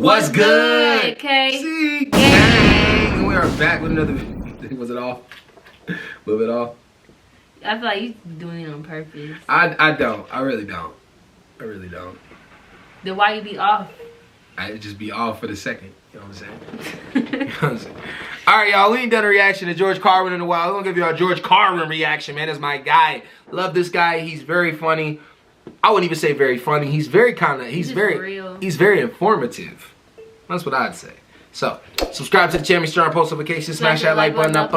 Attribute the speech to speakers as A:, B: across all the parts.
A: What's good?
B: Okay.
A: See, gang. We are back with another. Was it off? A little bit off.
B: I feel like you doing it on purpose.
A: I don't. I really don't. I really don't.
B: Then why you be off?
A: I just be off for the second. You know what I'm saying? You know what I'm saying? All right, y'all. We ain't done a reaction to George Carlin in a while. We're gonna give you our George Carlin reaction, man. That's my guy. Love this guy. He's very funny. I wouldn't even say very funny. He's very he's very
B: real.
A: He's very informative. That's what I'd say. So, subscribe to the channel, turn on post notifications, smash that like button up,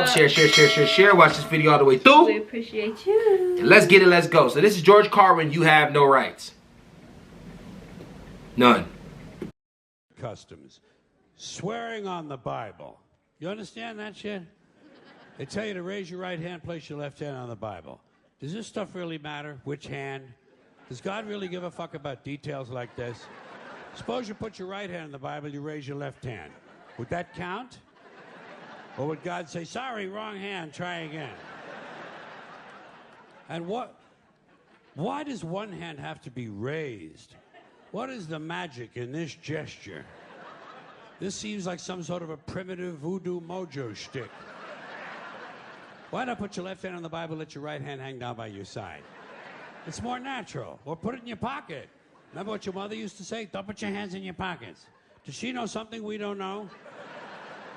A: share. Watch this video all the way through.
B: We appreciate you.
A: And let's get it, let's go. So this is George Carlin, You Have No Rights. None.
C: Customs. Swearing on the Bible. You understand that shit? They tell you to raise your right hand, place your left hand on the Bible. Does this stuff really matter? Which hand? Does God really give a fuck about details like this? Suppose you put your right hand in the Bible, you raise your left hand. Would that count? Or would God say, sorry, wrong hand, try again? And why does one hand have to be raised? What is the magic in this gesture? This seems like some sort of a primitive voodoo mojo shtick. Why not put your left hand on the Bible, let your right hand hang down by your side? It's more natural. Or put it in your pocket. Remember what your mother used to say? Don't put your hands in your pockets. Does she know something we don't know?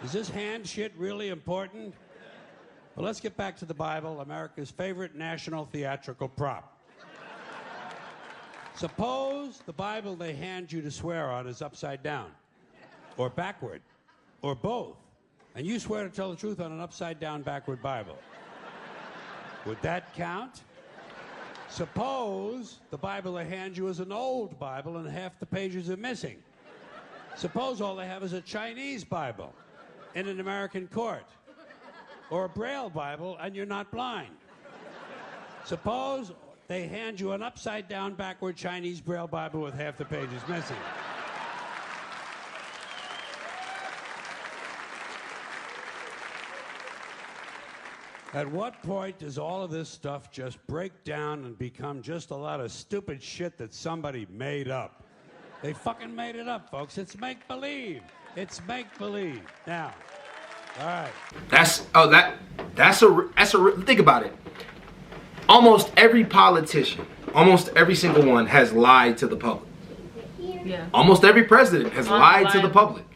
C: Is this hand shit really important? Well, let's get back to the Bible, America's favorite national theatrical prop. Suppose the Bible they hand you to swear on is upside down, or backward, or both, and you swear to tell the truth on an upside down, backward Bible. Would that count? Suppose the Bible they hand you is an old Bible and half the pages are missing. Suppose all they have is a Chinese Bible in an American court, or a Braille Bible and you're not blind. Suppose they hand you an upside down, backward Chinese Braille Bible with half the pages missing. At what point does all of this stuff just break down and become just a lot of stupid shit that somebody made up? They fucking made it up, folks. It's make-believe. It's make-believe. Now, all right.
A: Think about it. Almost every politician, almost every single one has lied to the public.
B: Yeah.
A: Almost every president has lied to the public.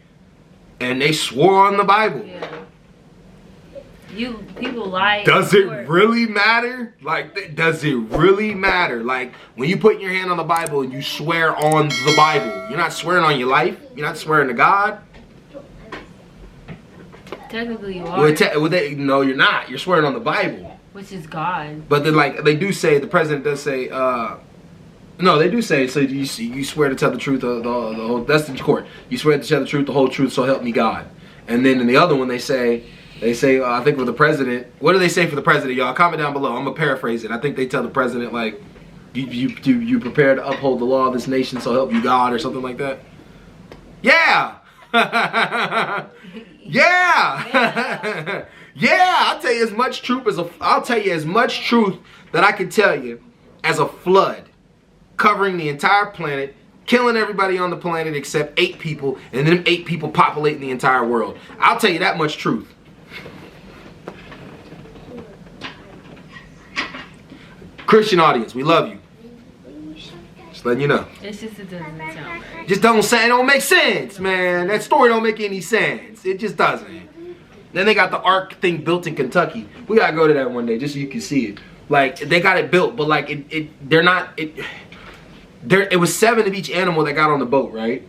A: And they swore on the Bible.
B: Yeah. People lie.
A: Does it really matter? Like, does it really matter? Like, when you put your hand on the Bible and you swear on the Bible, you're not swearing on your life. You're not swearing to God.
B: Technically, you are.
A: No, you're not. You're swearing on the Bible.
B: Which is God.
A: But then, like, they do say, the president does say, no, they do say, so you swear to tell the truth, the whole, that's in court. You swear to tell the truth, the whole truth, so help me God. And then in the other one, they say, I think for the president, what do they say for the president, y'all? Comment down below. I'm going to paraphrase it. I think they tell the president, like, you prepare to uphold the law of this nation, so help you God, or something like that. Yeah! Yeah! Yeah, I'll tell you as much truth that I can tell you as a flood covering the entire planet, killing everybody on the planet except 8 people, and then 8 people populating the entire world. I'll tell you that much truth. Christian audience, we love you. Just letting you know.
B: It's just, it doesn't sound right.
A: Just it don't make sense, man. That story don't make any sense. It just doesn't. Then they got the Ark thing built in Kentucky. We gotta go to that one day just so you can see it. Like, they got it built, but like it was 7 of each animal that got on the boat, right?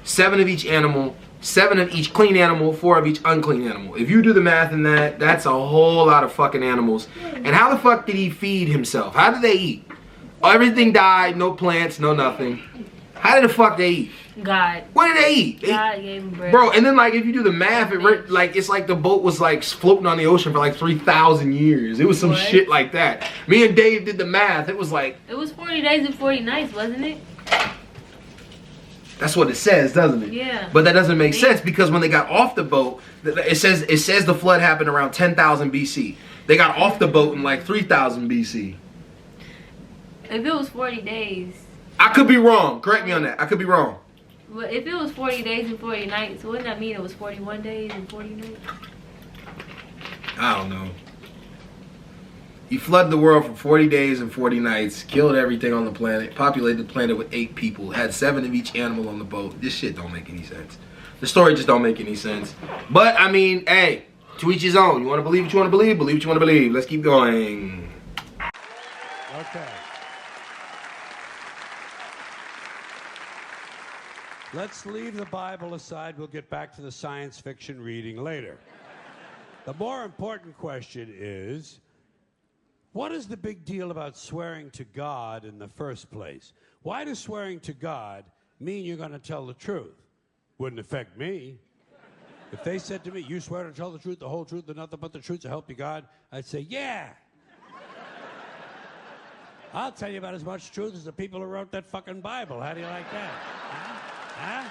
A: 7 of each animal, 7 of each clean animal, 4 of each unclean animal. If you do the math in that, that's a whole lot of fucking animals. And how the fuck did he feed himself? How did they eat? Everything died, no plants, no nothing. How did the fuck they eat?
B: God.
A: What did they eat?
B: God gave him bread.
A: Bro, and then like if you do the math, it's like the boat was like floating on the ocean for like 3,000 years. It was some shit like that. Me and Dave did the math. It was like,
B: it was 40 days and 40 nights, wasn't it?
A: That's what it says, doesn't it?
B: Yeah.
A: But that doesn't make sense because when they got off the boat, it says the flood happened around 10,000 BC. They got off the boat in like 3,000 BC.
B: If it was 40 days.
A: I could be wrong. Correct me on that. I could be wrong.
B: Well, if it was 40 days and 40 nights, wouldn't that mean it was 41 days and 40 nights?
A: I don't know. He flooded the world for 40 days and 40 nights, killed everything on the planet, populated the planet with 8 people, had 7 of each animal on the boat. This shit don't make any sense. The story just don't make any sense. But, I mean, hey, to each his own. You want to believe what you want to believe? Believe what you want to believe. Let's keep going.
C: Okay. Let's leave the Bible aside. We'll get back to the science fiction reading later. The more important question is, what is the big deal about swearing to God in the first place? Why does swearing to God mean you're going to tell the truth? Wouldn't affect me. If they said to me, you swear to tell the truth, the whole truth, and nothing but the truth to help you God, I'd say, yeah. I'll tell you about as much truth as the people who wrote that fucking Bible. How do you like that? Huh?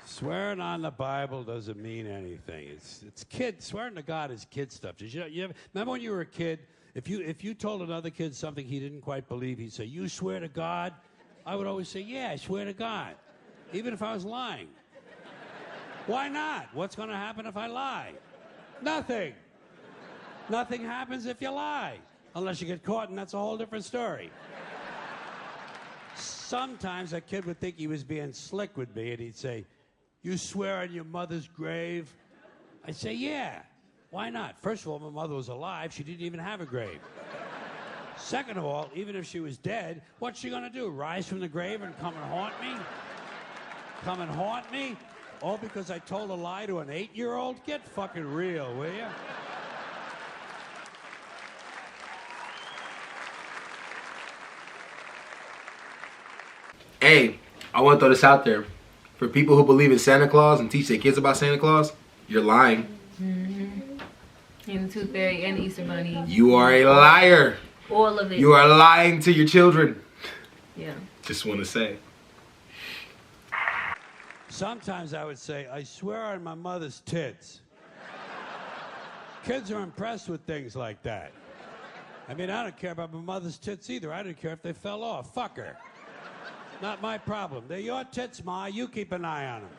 C: Swearing on the Bible doesn't mean anything. It's kid. Swearing to God is kid stuff. Remember when you were a kid? If you told another kid something he didn't quite believe, he'd say, "You swear to God?" I would always say, "Yeah, I swear to God," even if I was lying. Why not? What's going to happen if I lie? Nothing. Nothing happens if you lie, unless you get caught, and that's a whole different story. Sometimes a kid would think he was being slick with me, and he'd say, "You swear on your mother's grave?" I'd say, "Yeah. Why not? First of all, my mother was alive. She didn't even have a grave. Second of all, even if she was dead, what's she going to do? Rise from the grave and come and haunt me? Come and haunt me? All because I told a lie to an 8-year-old? Get fucking real, will you?"
A: Hey, I want to throw this out there. For people who believe in Santa Claus and teach their kids about Santa Claus, you're lying.
B: Mm-hmm. And the Tooth Fairy and the Easter Bunny.
A: You are a liar.
B: All of it.
A: You are lying to your children.
B: Yeah.
A: Just want to say.
C: Sometimes I would say, "I swear on my mother's tits." Kids are impressed with things like that. I mean, I don't care about my mother's tits either. I don't care if they fell off. Fuck her. Not my problem. They're your tits, Ma. You keep an eye on them.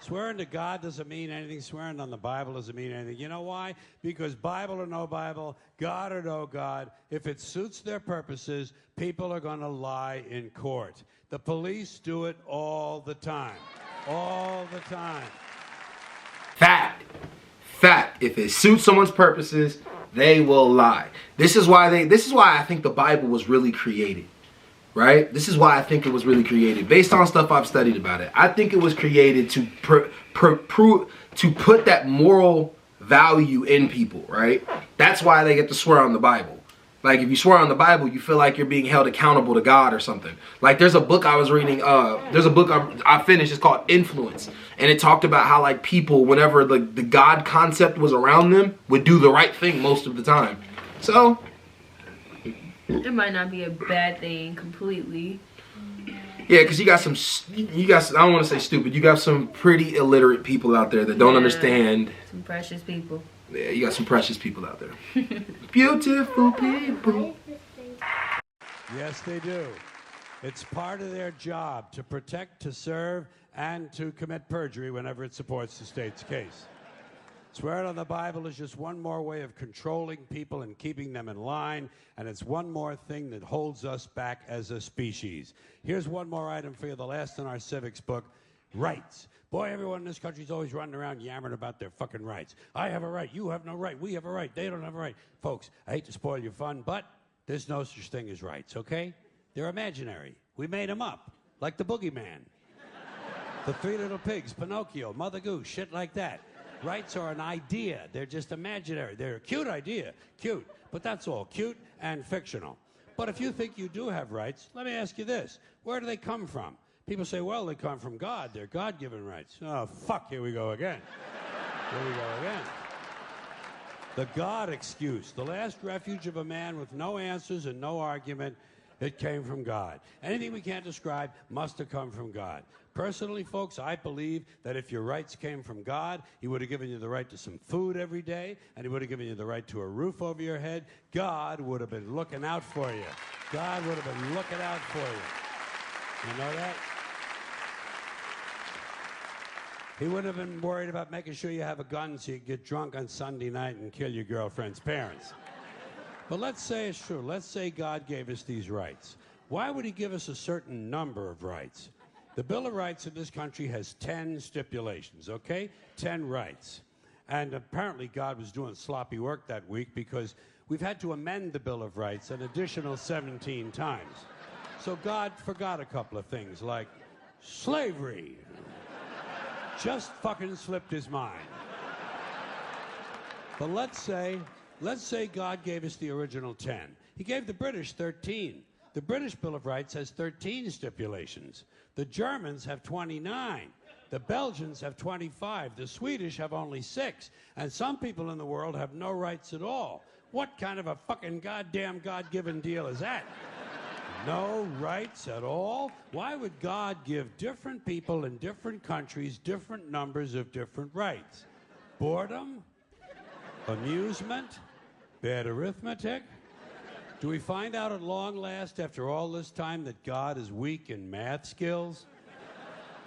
C: Swearing to God doesn't mean anything. Swearing on the Bible doesn't mean anything. You know why? Because Bible or no Bible, God or no God, if it suits their purposes, people are going to lie in court. The police do it all the time. All the time.
A: Fact. If it suits someone's purposes, they will lie. This is why I think the Bible was really created. Right? This is why I think it was really created. Based on stuff I've studied about it. I think it was created to to put that moral value in people, right? That's why they get to swear on the Bible. Like, if you swear on the Bible, you feel like you're being held accountable to God or something. Like, there's a book I was reading, there's a book I finished, it's called Influence. And it talked about how, like, people, whenever the God concept was around them, would do the right thing most of the time. So...
B: it might not be a bad thing completely.
A: Yeah, because you got, I don't want to say stupid, you got some pretty illiterate people out there that don't understand.
B: Some precious people.
A: Yeah, you got some precious people out there. Beautiful people.
C: Yes, they do. It's part of their job to protect, to serve, and to commit perjury whenever it supports the state's case. Swearing on the Bible is just one more way of controlling people and keeping them in line, and it's one more thing that holds us back as a species. Here's one more item for you, the last in our civics book, rights. Boy, everyone in this country is always running around yammering about their fucking rights. I have a right, you have no right, we have a right, they don't have a right. Folks, I hate to spoil your fun, but there's no such thing as rights, okay? They're imaginary. We made them up, like the boogeyman. The Three Little Pigs, Pinocchio, Mother Goose, shit like that. Rights are an idea. They're just imaginary. They're a cute idea. Cute. But that's all. Cute and fictional. But if you think you do have rights, let me ask you this. Where do they come from? People say, well, they come from God. They're God-given rights. Oh, fuck. Here we go again. Here we go again. The God excuse. The last refuge of a man with no answers and no argument that came from God. Anything we can't describe must have come from God. Personally, folks, I believe that if your rights came from God, he would have given you the right to some food every day, and he would have given you the right to a roof over your head. God would have been looking out for you. God would have been looking out for you. You know that? He would have been worried about making sure you have a gun so you get drunk on Sunday night and kill your girlfriend's parents. But let's say it's true. Let's say God gave us these rights. Why would he give us a certain number of rights? The Bill of Rights in this country has 10 stipulations, okay? 10 rights. And apparently God was doing sloppy work that week because we've had to amend the Bill of Rights an additional 17 times. So God forgot a couple of things like slavery. Just fucking slipped his mind. But let's say God gave us the original 10. He gave the British 13. The British Bill of Rights has 13 stipulations. The Germans have 29. The Belgians have 25. The Swedish have only 6. And some people in the world have no rights at all. What kind of a fucking goddamn God-given deal is that? No rights at all? Why would God give different people in different countries different numbers of different rights? Boredom? Amusement? Bad arithmetic? Do we find out at long last, after all this time, that God is weak in math skills?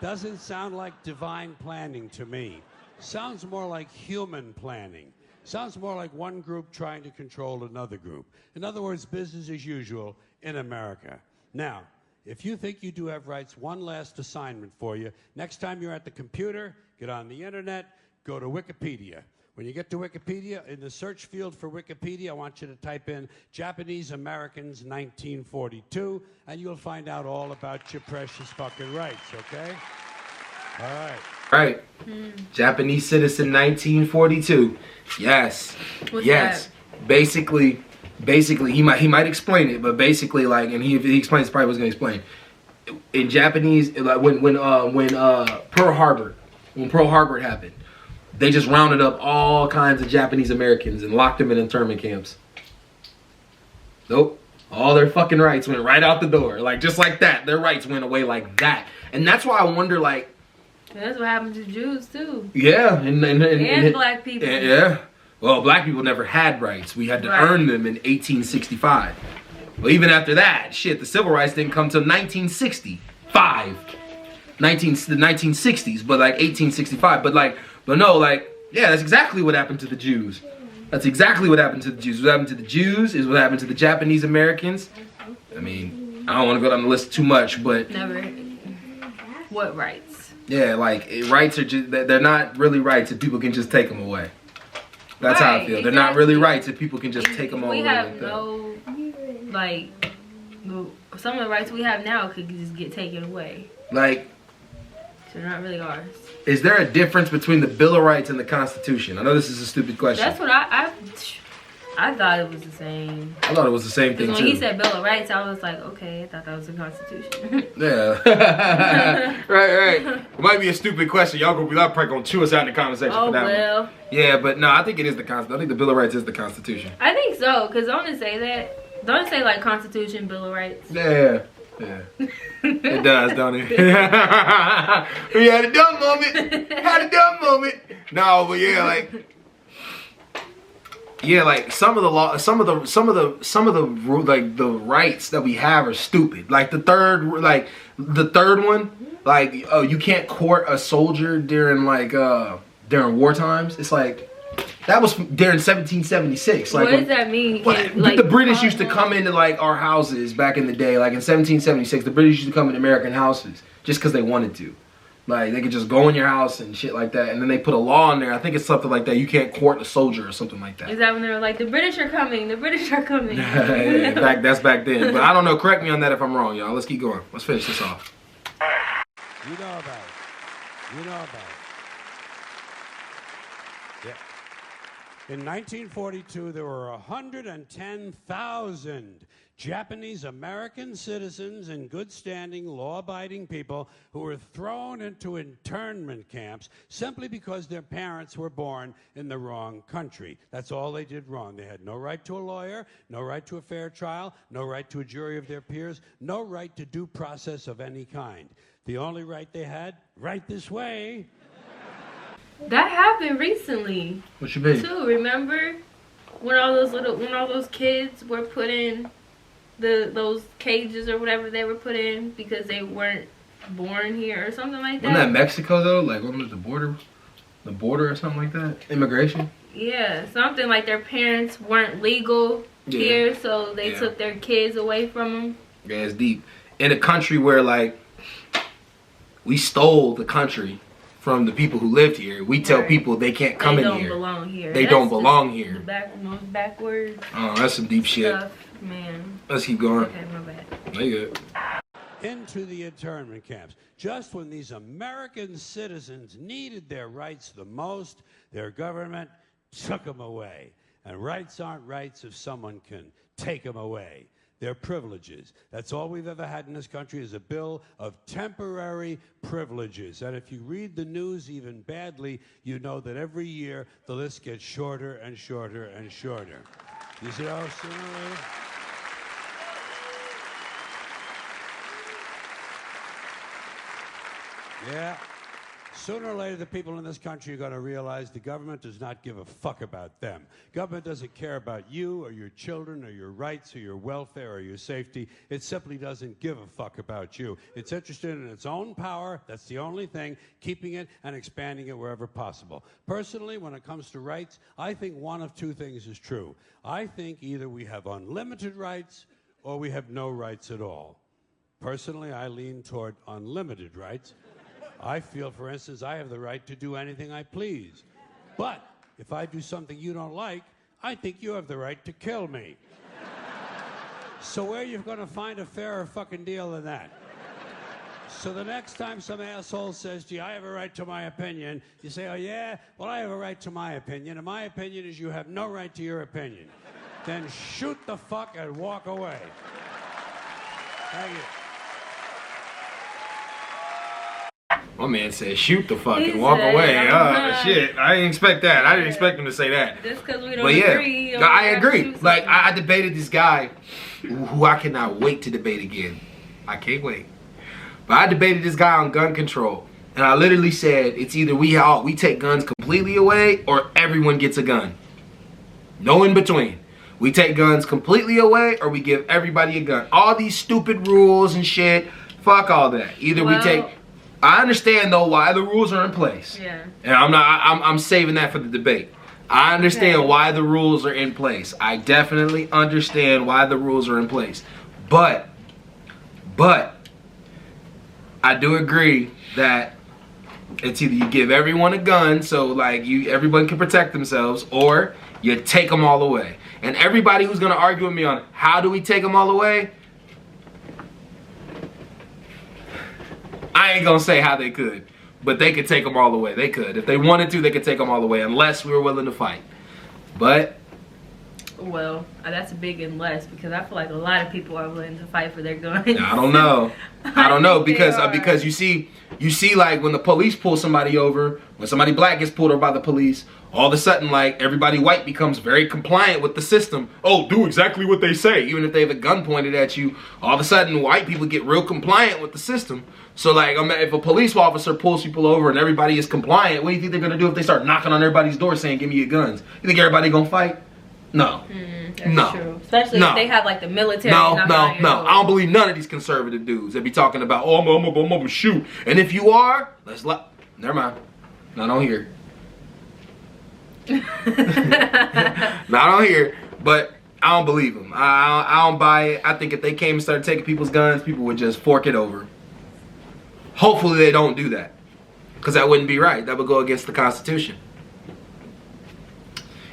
C: Doesn't sound like divine planning to me. Sounds more like human planning. Sounds more like one group trying to control another group. In other words, business as usual in America. Now, if you think you do have rights, one last assignment for you. Next time you're at the computer, get on the internet, go to Wikipedia. When you get to Wikipedia, in the search field for Wikipedia, I want you to type in Japanese Americans 1942, and you'll find out all about your precious fucking rights, okay? All right.
A: Right. Japanese citizen 1942. Yes.
B: What's
A: yes.
B: that?
A: Basically, he might explain it, but basically, like, and if he explains, probably was gonna explain. In Japanese, like when Pearl Harbor happened, they just rounded up all kinds of Japanese Americans and locked them in internment camps. Nope. All their fucking rights went right out the door. Like, just like that. Their rights went away like that. And that's why I wonder, like...
B: That's what happened to Jews, too.
A: Yeah. And
B: black people.
A: Yeah. Well, black people never had rights. We had to earn them in 1865. Well, even after that, shit, the civil rights didn't come till 1965. The 1960s, but like 1865. But no, like, yeah, that's exactly what happened to the Jews. That's exactly what happened to the Jews. What happened to the Jews is what happened to the Japanese Americans. I mean, I don't want to go down the list too much, but...
B: Never. What rights?
A: Yeah, like, rights are just... They're not really rights if people can just take them away. That's how I feel. They're not really rights if people can just take them away.
B: We have no... Like, some of the rights we have now could just get taken away.
A: Like...
B: So they're not really ours.
A: Is there a difference between the Bill of Rights and the Constitution? I know this is a stupid question.
B: That's what I thought it was the same.
A: I thought it was the same thing,
B: when
A: too.
B: He said Bill of Rights, I was like, okay, I thought that was the Constitution.
A: Yeah. right. It might be a stupid question. Y'all probably gonna chew us out in the conversation for that one. Yeah, but no, I think it is the Constitution. I think the Bill of Rights is the Constitution.
B: I think so, because don't it say that? Don't it say, like, Constitution, Bill of Rights?
A: Yeah. It does, don't it? We had a dumb moment. No, but yeah, like some of the like the rights that we have are stupid. Like the third one, like, oh, you can't court a soldier during war times. It's like, that was during 1776. Like,
B: what does that mean?
A: The British used to come into, like, our houses back in the day. Like, in 1776, the British used to come into American houses just because they wanted to. Like, they could just go in your house and shit like that. And then they put a law in there. I think it's something like that. You can't court a soldier or something like that.
B: Is that when they were like, the British are coming, the British are coming?
A: Yeah, that's back then. But I don't know. Correct me on that if I'm wrong, y'all. Let's keep going. Let's finish this off.
C: You know about it. Yeah. In 1942, there were 110,000 Japanese American citizens and good standing, law-abiding people who were thrown into internment camps simply because their parents were born in the wrong country. That's all they did wrong. They had no right to a lawyer, no right to a fair trial, no right to a jury of their peers, no right to due process of any kind. The only right they had, right this way.
B: That happened recently.
A: What you mean?
B: Too, remember when all those kids were put in those cages or whatever they were put in because they weren't born here or something like that?
A: Wasn't that Mexico though? Like when was the border or something like that? Immigration?
B: Yeah, something like their parents weren't legal here, so they took their kids away from them.
A: Yeah, it's deep. In a country where like we stole the country from the people who lived here, we tell people they can't come in here. They don't belong here. They don't belong here.
B: The most backwards.
A: Oh, that's some deep shit.
B: Man.
A: Let's keep going.
B: Okay, my bad.
A: No, you good.
C: Into the internment camps. Just when these American citizens needed their rights the most, their government took them away. And rights aren't rights if someone can take them away. They're privileges. That's all we've ever had in this country is a bill of temporary privileges. And if you read the news even badly, you know that every year the list gets shorter and shorter and shorter. You see how sooner or later? Yeah. Sooner or later, the people in this country are going to realize the government does not give a fuck about them. Government doesn't care about you or your children or your rights or your welfare or your safety. It simply doesn't give a fuck about you. It's interested in its own power. That's the only thing, keeping it and expanding it wherever possible. Personally, when it comes to rights, I think one of two things is true. I think either we have unlimited rights or we have no rights at all. Personally, I lean toward unlimited rights. I feel, for instance, I have the right to do anything I please. But if I do something you don't like, I think you have the right to kill me. So where are you going to find a fairer fucking deal than that? So the next time some asshole says, gee, I have a right to my opinion, you say, oh yeah? Well, I have a right to my opinion, and my opinion is you have no right to your opinion. Then shoot the fuck and walk away. Thank you.
A: My man said, shoot the fuck and walk away. Oh, shit. I didn't expect that. I didn't expect him to say that.
B: Just because we don't agree.
A: But yeah, I agree. Like, I debated this guy who I cannot wait to debate again. I can't wait. But I debated this guy on gun control. And I literally said, it's either we take guns completely away or everyone gets a gun. No in between. We take guns completely away or we give everybody a gun. All these stupid rules and shit, fuck all that. Either we take... I understand though why the rules are in place. Yeah. And I'm saving that for the debate. I understand why the rules are in place. I definitely understand why the rules are in place. But I do agree that it's either you give everyone a gun so like everyone can protect themselves, or you take them all away. And everybody who's gonna argue with me on how do we take them all away, I ain't gonna say how they could, but they could take them all away. They could. If they wanted to, they could take them all away, unless we were willing to fight. But...
B: well, that's a big unless, because I feel like a lot of people are willing to fight for their guns.
A: I don't know. I don't know, because you see like when the police pull somebody over, when somebody black gets pulled over by the police, all of a sudden like everybody white becomes very compliant with the system. Oh, do exactly what they say. Even if they have a gun pointed at you, all of a sudden white people get real compliant with the system. So like if a police officer pulls people over and everybody is compliant, what do you think they're gonna do if they start knocking on everybody's door saying, give me your guns? You think everybody gonna fight? No.
B: That's true. Especially if they have like the military.
A: No. I don't believe none of these conservative dudes that be talking about, oh, I'm gonna shoot. And if you are, never mind. Not on here. Not on here. But I don't believe them. I don't buy it. I think if they came and started taking people's guns, people would just fork it over. Hopefully they don't do that, because that wouldn't be right. That would go against the Constitution.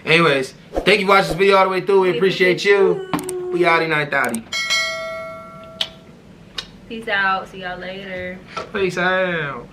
A: Anyways, thank you for watching this video all the way through. We appreciate you. We outie 930.
B: Peace out. See y'all later.
A: Peace out.